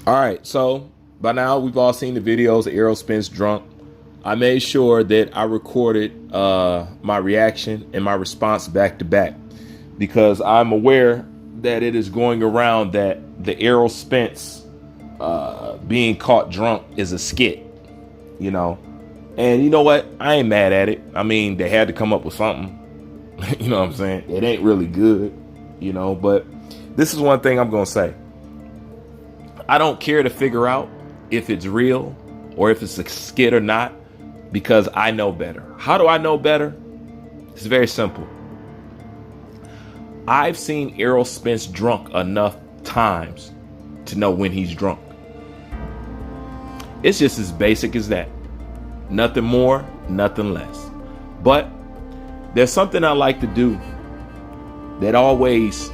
All right, so by now we've all seen the videos of Eroll Spence drunk. I made sure that I recorded my reaction and my response back to back because I'm aware that it is going around that the Eroll Spence being caught drunk is a skit, you know. And you know what? I ain't mad at it. I mean, they had to come up with something. You know what I'm saying? It ain't really good, you know, but this is one thing I'm going to say. I don't care to figure out if it's real or if it's a skit or not because I know better. How do I know better? It's very simple. I've seen Eroll Spence drunk enough times to know when he's drunk. It's just as basic as that. Nothing more, nothing less. But there's something I like to do that always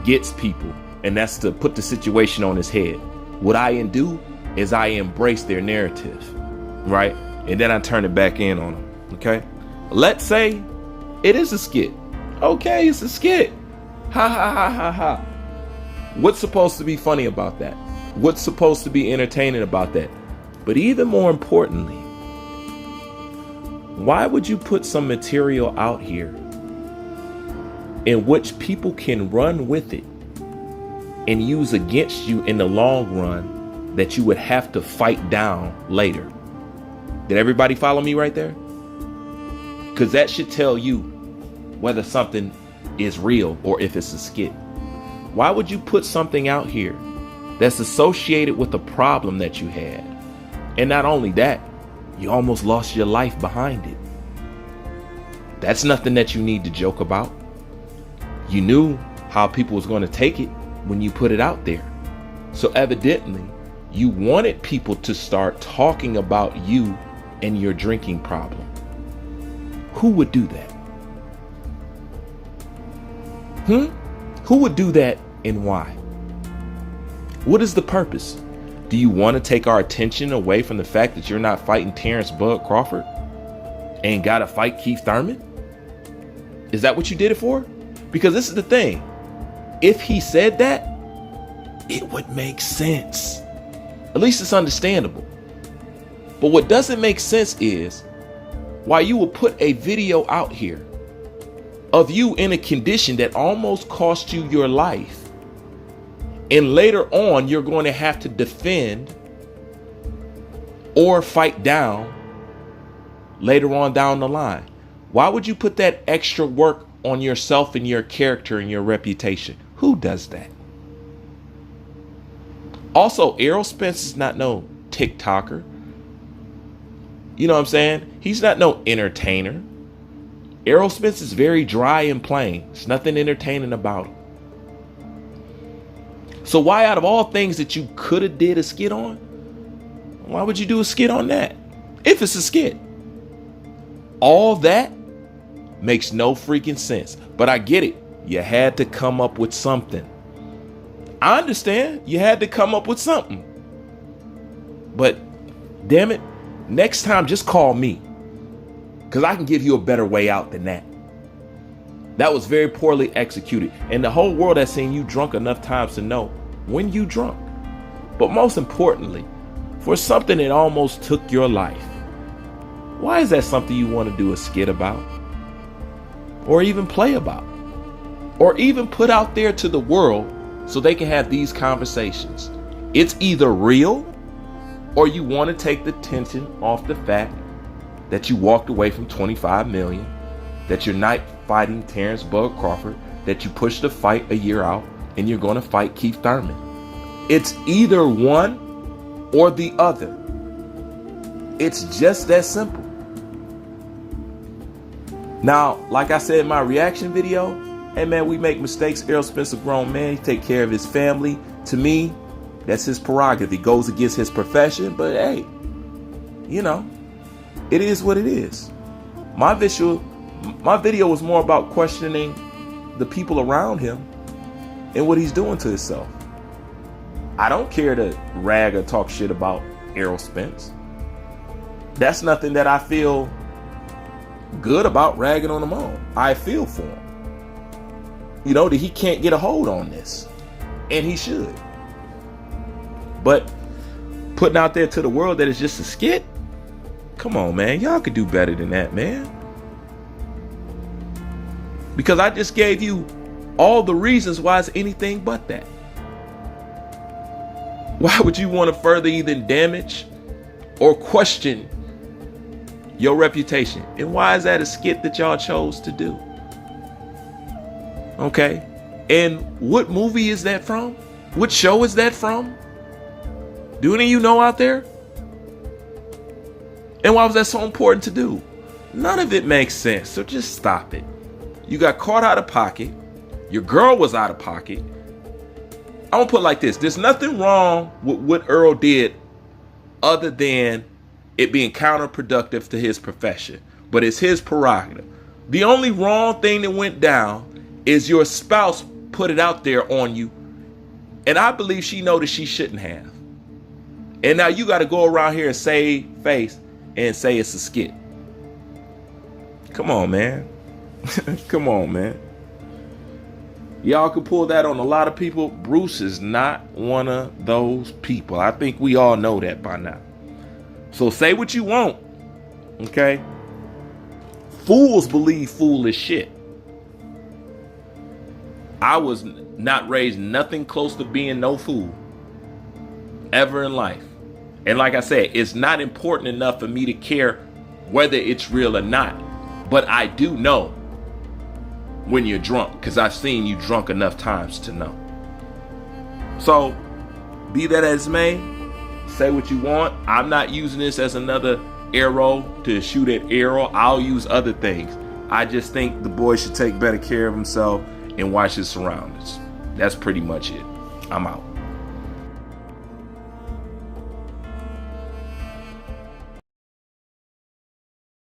gets people, and that's to put the situation on his head. What I do is I embrace their narrative, right? And then I turn it back in on them, okay? Let's say it is a skit. Okay, it's a skit. Ha ha ha ha ha. What's supposed to be funny about that? What's supposed to be entertaining about that? But even more importantly, why would you put some material out here in which people can run with it and use against you in the long run that you would have to fight down later? Did everybody follow me right there? Because that should tell you whether something is real or if it's a skit. Why would you put something out here that's associated with a problem that you had? And not only that, you almost lost your life behind it. That's nothing that you need to joke about. You knew how people was going to take it when you put it out there. So evidently, you wanted people to start talking about you and your drinking problem. Who would do that? Who would do that and why? What is the purpose? Do you want to take our attention away from the fact that you're not fighting Terrence Bud Crawford and got to fight Keith Thurman? Is that what you did it for? Because this is the thing. If he said that, it would make sense. At least it's understandable. But what doesn't make sense is why you would put a video out here of you in a condition that almost cost you your life. And later on, you're going to have to defend or fight down later on down the line. Why would you put that extra work on yourself and your character and your reputation? Who does that? Also, Eroll Spence is not no TikToker. You know what I'm saying? He's not no entertainer. Eroll Spence is very dry and plain. There's nothing entertaining about him. So why, out of all things that you could have did a skit on, why would you do a skit on that? If it's a skit. All that makes no freaking sense. But I get it. You had to come up with something. I understand you had to come up with something. But damn it, next time just call me. Because I can give you a better way out than that. That was very poorly executed. And the whole world has seen you drunk enough times to know when you drunk. But most importantly, for something that almost took your life, why is that something you want to do a skit about? Or even play about? Or even put out there to the world so they can have these conversations? It's either real or you want to take the tension off the fact that you walked away from 25 million, that you're not fighting Terrence Bud Crawford, that you pushed the fight a year out, and you're going to fight Keith Thurman. It's either one or the other. It's just that simple. Now, like I said in my reaction video, hey man, we make mistakes. Eroll Spence, a grown man, he take care of his family. To me, that's his prerogative. He goes against his profession, but hey, you know, it is what it is. My video was more about questioning the people around him and what he's doing to himself. I don't care to rag or talk shit about Eroll Spence. That's nothing that I feel good about ragging on him on. I feel for him. You know, that he can't get a hold on this. And he should. But putting out there to the world that it's just a skit, come on, man. Y'all could do better than that, man. Because I just gave you all the reasons why it's anything but that. Why would you want to further either damage or question your reputation? And why is that a skit that y'all chose to do? Okay. And what movie is that from? What show is that from? Do any of you know out there? And why was that so important to do? None of it makes sense. So just stop it. You got caught out of pocket. Your girl was out of pocket. I'm gonna put it like this. There's nothing wrong with what Eroll did other than it being counterproductive to his profession. But it's his prerogative. The only wrong thing that went down is your spouse put it out there on you. And I believe she noticed she shouldn't have. And now you got to go around here and save face and say it's a skit. Come on, man. Come on, man. Y'all could pull that on a lot of people. Bruce is not one of those people. I think we all know that by now. So say what you want. Okay? Fools believe foolish shit. I was not raised nothing close to being no fool ever in life. And like I said, it's not important enough for me to care whether it's real or not. But I do know when you're drunk, because I've seen you drunk enough times to know. So be that as may, say what you want. I'm not using this as another arrow to shoot at Eroll. I'll use other things. I just think the boy should take better care of himself and watch his surroundings. That's pretty much it. I'm out.